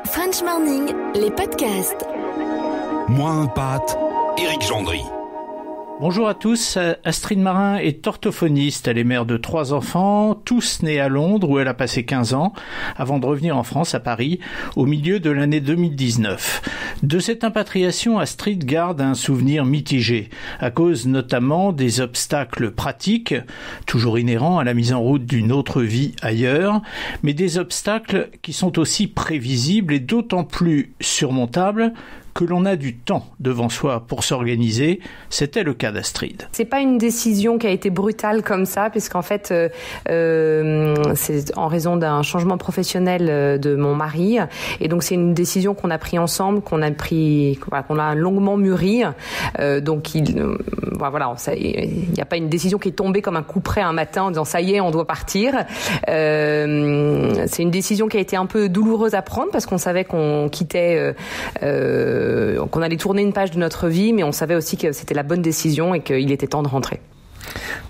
French Morning, les podcasts. Moins pâte, Éric Gendry. Bonjour à tous, Astrid Marin est orthophoniste, elle est mère de 3 enfants, tous nés à Londres où elle a passé 15 ans, avant de revenir en France, à Paris, au milieu de l'année 2019. De cette impatriation, Astrid garde un souvenir mitigé, à cause notamment des obstacles pratiques, toujours inhérents à la mise en route d'une autre vie ailleurs, mais des obstacles qui sont aussi prévisibles et d'autant plus surmontables que l'on a du temps devant soi pour s'organiser. C'était le cas d'Astrid. C'est pas une décision qui a été brutale comme ça, puisqu'en fait, c'est en raison d'un changement professionnel de mon mari. Et donc, c'est une décision qu'on a prise ensemble, qu'on a longuement mûrie. Donc, il n'y a pas une décision qui est tombée comme un coup près un matin en disant ça y est, on doit partir. C'est une décision qui a été un peu douloureuse à prendre parce qu'on savait qu'on quittait, qu'on allait tourner une page de notre vie, mais on savait aussi que c'était la bonne décision et qu'il était temps de rentrer.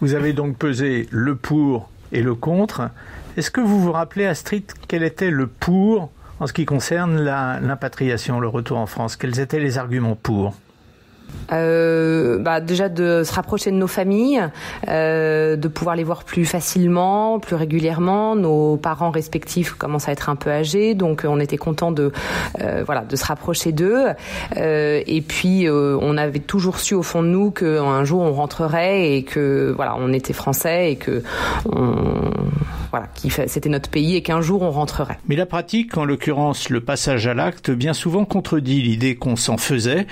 Vous avez donc pesé le pour et le contre. Est-ce que vous vous rappelez, Astrid, quel était le pour en ce qui concerne l'impatriation, le retour en France? Quels étaient les arguments pour ? Déjà de se rapprocher de nos familles, de pouvoir les voir plus facilement, plus régulièrement. Nos parents respectifs commencent à être un peu âgés, donc on était contents de se rapprocher d'eux. Et puis on avait toujours su au fond de nous qu'un jour on rentrerait et que on était français et que c'était notre pays et qu'un jour on rentrerait. Mais la pratique, en l'occurrence le passage à l'acte, bien souvent contredit l'idée qu'on s'en faisait.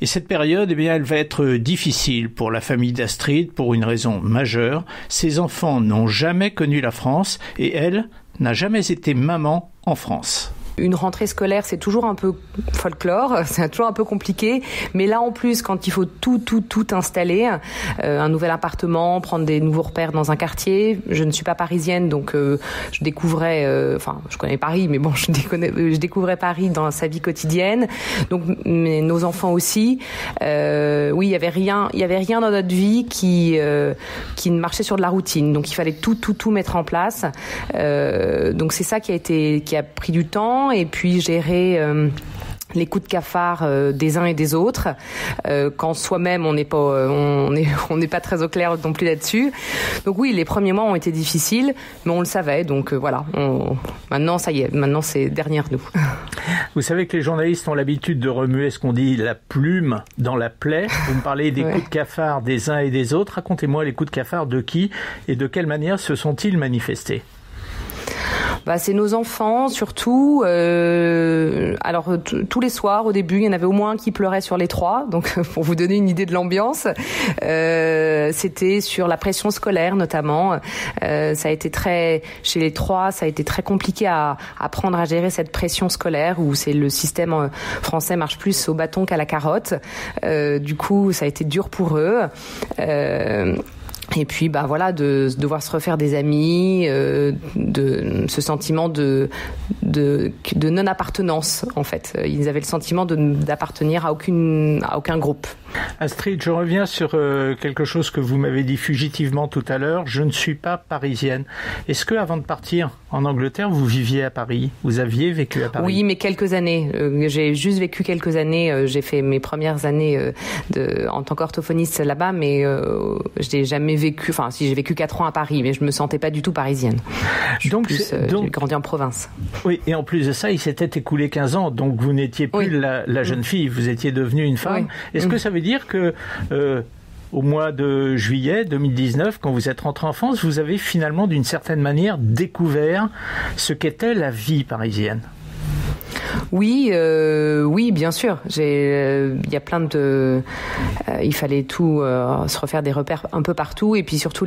Et cette période, elle va être difficile pour la famille d'Astrid pour une raison majeure. Ses enfants n'ont jamais connu la France et elle n'a jamais été maman en France. Une rentrée scolaire, c'est toujours un peu folklore, c'est toujours un peu compliqué. Mais là, en plus, quand il faut tout installer, un nouvel appartement, prendre des nouveaux repères dans un quartier. Je ne suis pas parisienne, donc je découvrais, je connais Paris, mais bon, je découvrais Paris dans sa vie quotidienne. Donc, nos enfants aussi. Oui, il y avait rien dans notre vie qui ne marchait sur de la routine. Donc, il fallait tout mettre en place. Donc, c'est ça qui a pris du temps. Et puis gérer les coups de cafard des uns et des autres, quand soi-même on n'est pas très au clair non plus là-dessus. Donc oui, les premiers mois ont été difficiles, mais on le savait. Donc maintenant ça y est, maintenant c'est derrière nous. Vous savez que les journalistes ont l'habitude de remuer ce qu'on dit la plume dans la plaie. Vous me parlez des coups de cafard des uns et des autres. Racontez-moi les coups de cafard de qui et de quelle manière se sont-ils manifestés? C'est nos enfants surtout. Alors tous les soirs au début, il y en avait au moins un qui pleurait sur les 3. Donc pour vous donner une idée de l'ambiance, c'était sur la pression scolaire notamment. Ça a été chez les 3, ça a été très compliqué à apprendre à gérer cette pression scolaire où le système français marche plus au bâton qu'à la carotte. Du coup, ça a été dur pour eux. Et puis de devoir se refaire des amis, de ce sentiment de non-appartenance en fait. Ils avaient le sentiment d'appartenir à aucun groupe. Astrid, je reviens sur quelque chose que vous m'avez dit fugitivement tout à l'heure. Je ne suis pas parisienne. Est-ce que avant de partir en Angleterre, vous viviez à Paris? Vous aviez vécu à Paris? Oui, mais quelques années. J'ai juste vécu quelques années. J'ai fait mes premières années en tant qu'orthophoniste là-bas, mais je n'ai jamais vécu. Enfin, si j'ai vécu 4 ans à Paris, mais je me sentais pas du tout parisienne. J'ai grandi en province. Oui, et en plus de ça, il s'était écoulé 15 ans, donc vous n'étiez plus la jeune fille, vous étiez devenue une femme. Oui. Est-ce que ça veut dire que au mois de juillet 2019, quand vous êtes rentrée en France, vous avez finalement d'une certaine manière découvert ce qu'était la vie parisienne? Oui, bien sûr. Il y a plein il fallait se refaire des repères un peu partout, et puis surtout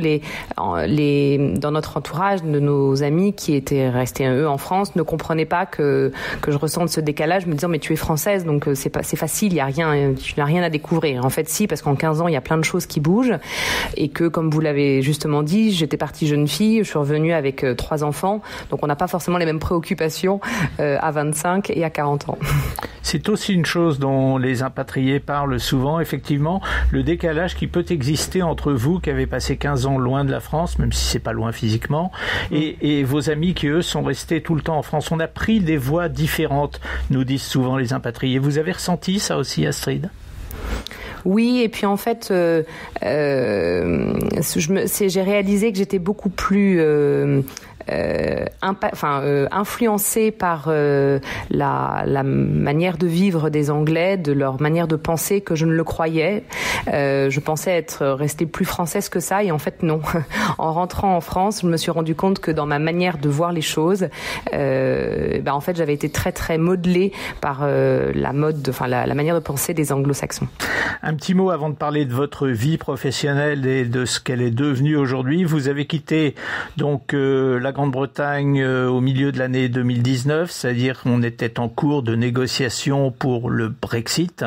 dans notre entourage, de nos amis qui étaient restés eux en France ne comprenaient pas que je ressente ce décalage, me disant mais tu es française, donc c'est facile, tu n'as rien à découvrir. En fait, si, parce qu'en 15 ans il y a plein de choses qui bougent, et que comme vous l'avez justement dit, j'étais partie jeune fille, je suis revenue avec 3 enfants, donc on n'a pas forcément les mêmes préoccupations à 25 et à 40 ans. C'est aussi une chose dont les impatriés parlent souvent, effectivement, le décalage qui peut exister entre vous qui avez passé 15 ans loin de la France, même si c'est pas loin physiquement, et vos amis qui, eux, sont restés tout le temps en France. On a pris des voies différentes, nous disent souvent les impatriés. Vous avez ressenti ça aussi, Astrid ? Oui, et puis en fait, j'ai réalisé que j'étais beaucoup plus influencée par la manière de vivre des Anglais, de leur manière de penser, que je ne le croyais. Je pensais être restée plus française que ça, et en fait non. En rentrant en France, je me suis rendu compte que dans ma manière de voir les choses, en fait, j'avais été très très modelée par la manière de penser des Anglo-Saxons. Un petit mot avant de parler de votre vie professionnelle et de ce qu'elle est devenue aujourd'hui. Vous avez quitté donc la Grande-Bretagne au milieu de l'année 2019, c'est-à-dire qu'on était en cours de négociation pour le Brexit.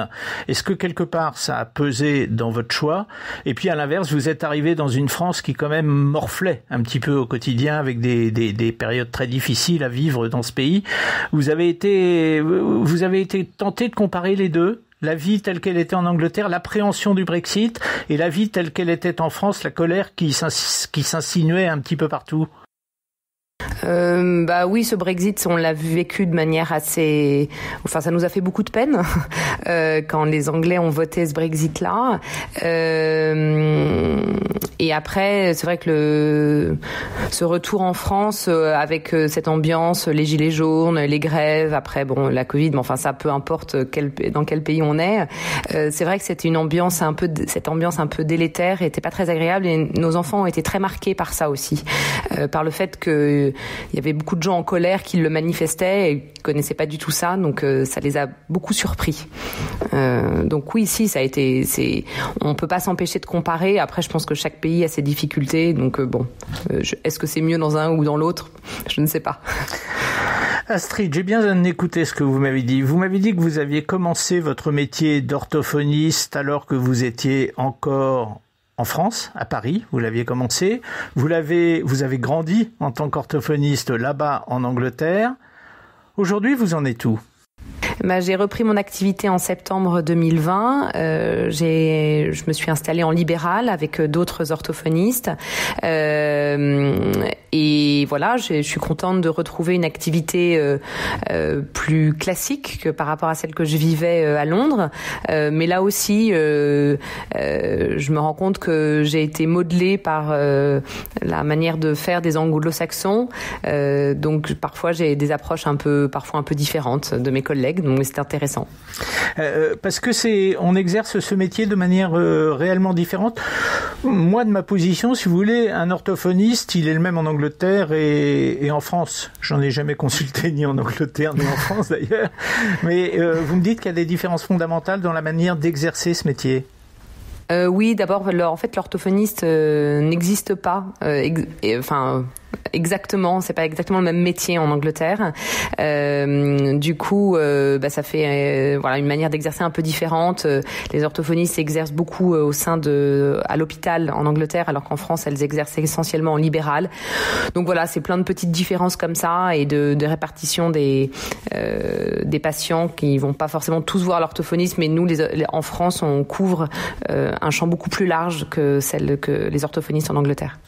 Est-ce que quelque part ça a pesé dans votre choix ? Et puis à l'inverse, vous êtes arrivé dans une France qui quand même morflait un petit peu au quotidien avec des périodes très difficiles à vivre dans ce pays. Vous avez été tenté de comparer les deux ? La vie telle qu'elle était en Angleterre, l'appréhension du Brexit, et la vie telle qu'elle était en France, la colère qui s'insinuait un petit peu partout. Oui, ce Brexit, on l'a vécu de manière assez... Enfin, ça nous a fait beaucoup de peine quand les Anglais ont voté ce Brexit-là. Et après, c'est vrai que ce retour en France avec cette ambiance, les gilets jaunes, les grèves, après la Covid, mais enfin ça, peu importe dans quel pays on est. C'est vrai que c'était cette ambiance un peu délétère, était pas très agréable, et nos enfants ont été très marqués par ça aussi, par le fait que il y avait beaucoup de gens en colère qui le manifestaient et qui connaissaient pas du tout ça, donc ça les a beaucoup surpris. Donc oui, si, ça a été, on peut pas s'empêcher de comparer. Après, je pense que chaque pays a ses difficultés, donc est-ce que c'est mieux dans un ou dans l'autre ? Je ne sais pas. Astrid, j'ai bien écouté ce que vous m'avez dit. Vous m'avez dit que vous aviez commencé votre métier d'orthophoniste alors que vous étiez encore en France, à Paris, vous l'aviez commencé. Vous avez grandi en tant qu'orthophoniste là-bas en Angleterre. Aujourd'hui, vous en êtes où ? J'ai repris mon activité en septembre 2020. Je me suis installée en libéral avec d'autres orthophonistes. Et voilà, je suis contente de retrouver une activité plus classique que par rapport à celle que je vivais à Londres. Mais là aussi, je me rends compte que j'ai été modelée par la manière de faire des anglo-saxons. Donc parfois, j'ai des approches parfois un peu différentes de mes collègues. Donc c'est intéressant. Parce que on exerce ce métier de manière réellement différente. Moi, de ma position, si vous voulez, un orthophoniste, il est le même en Angleterre et en France. J'en ai jamais consulté ni en Angleterre ni en France d'ailleurs. Mais vous me dites qu'il y a des différences fondamentales dans la manière d'exercer ce métier. Oui, d'abord, en fait, l'orthophoniste n'existe pas. Exactement, c'est pas exactement le même métier en Angleterre. Du coup, ça fait une manière d'exercer un peu différente. Les orthophonistes exercent beaucoup à l'hôpital en Angleterre, alors qu'en France, elles exercent essentiellement en libéral. Donc voilà, c'est plein de petites différences comme ça et de répartition des patients qui vont pas forcément tous voir l'orthophoniste, mais nous, en France, on couvre un champ beaucoup plus large que celle que les orthophonistes en Angleterre.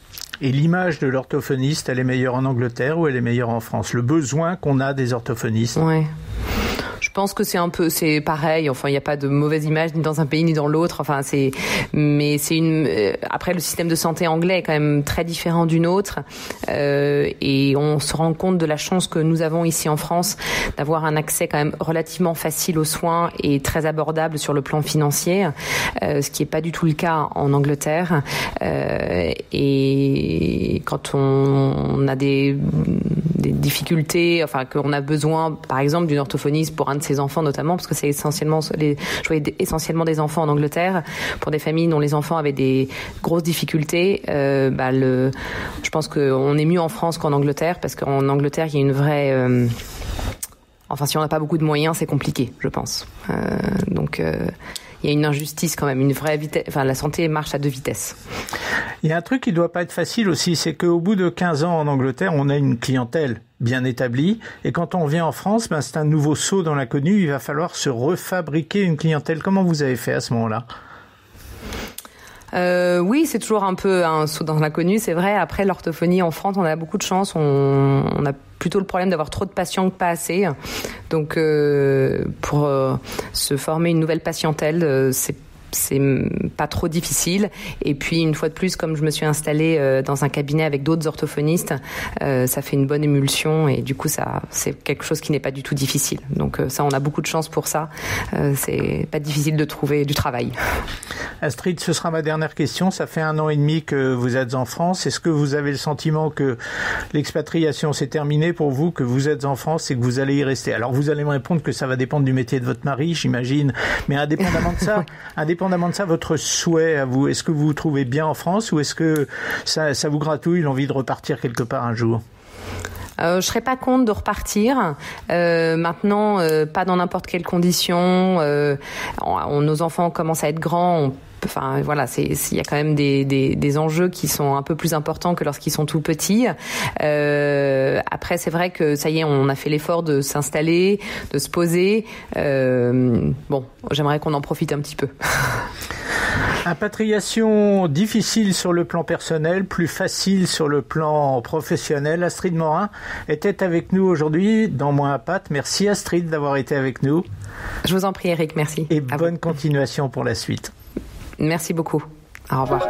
Et l'image de l'orthophoniste, elle est meilleure en Angleterre ou elle est meilleure en France ? Le besoin qu'on a des orthophonistes. Ouais. Je pense que c'est pareil. Enfin, il n'y a pas de mauvaise image ni dans un pays ni dans l'autre. Enfin, après, le système de santé anglais est quand même très différent du nôtre. Et on se rend compte de la chance que nous avons ici en France d'avoir un accès quand même relativement facile aux soins et très abordable sur le plan financier. Ce qui n'est pas du tout le cas en Angleterre. Et quand on a des difficultés, enfin, qu'on a besoin, par exemple, d'une orthophoniste pour un de ses enfants notamment, parce que c'est essentiellement je voyais essentiellement des enfants en Angleterre, pour des familles dont les enfants avaient des grosses difficultés. Je pense qu'on est mieux en France qu'en Angleterre, parce qu'en Angleterre il y a une vraie si on n'a pas beaucoup de moyens, c'est compliqué, je pense. Il y a une injustice quand même, une vraie vitesse. Enfin, la santé marche à deux vitesses. Il y a un truc qui doit pas être facile aussi, c'est qu'au bout de 15 ans en Angleterre, on a une clientèle bien établie. Et quand on vient en France, c'est un nouveau saut dans l'inconnu. Il va falloir se refabriquer une clientèle. Comment vous avez fait à ce moment-là ? Oui, c'est toujours un peu un saut dans l'inconnu, c'est vrai. Après, l'orthophonie en France, on a beaucoup de chance. On a plutôt le problème d'avoir trop de patients que pas assez. Donc, pour se former une nouvelle patientèle, c'est pas trop difficile. Et puis, une fois de plus, comme je me suis installée dans un cabinet avec d'autres orthophonistes, ça fait une bonne émulsion et du coup, c'est quelque chose qui n'est pas du tout difficile. Donc ça, on a beaucoup de chance pour ça. C'est pas difficile de trouver du travail. Astrid, ce sera ma dernière question. Ça fait 1 an et demi que vous êtes en France. Est-ce que vous avez le sentiment que l'expatriation s'est terminée pour vous, que vous êtes en France et que vous allez y rester ? Alors, vous allez me répondre que ça va dépendre du métier de votre mari, j'imagine. Mais indépendamment de ça, votre souhait à vous, est-ce que vous vous trouvez bien en France ou est-ce que ça vous gratouille l'envie de repartir quelque part un jour ? Je serais pas contre de repartir. Maintenant, pas dans n'importe quelles conditions. Nos enfants commencent à être grands. Enfin voilà, il y a quand même des enjeux qui sont un peu plus importants que lorsqu'ils sont tout petits. Après, c'est vrai que ça y est, on a fait l'effort de s'installer, de se poser. Bon, j'aimerais qu'on en profite un petit peu. Impatriation difficile sur le plan personnel, plus facile sur le plan professionnel. Astrid Morin était avec nous aujourd'hui dans Moins à Pâte. Merci Astrid d'avoir été avec nous. Je vous en prie Eric, merci. Et bonne continuation pour la suite. Merci beaucoup. Au revoir.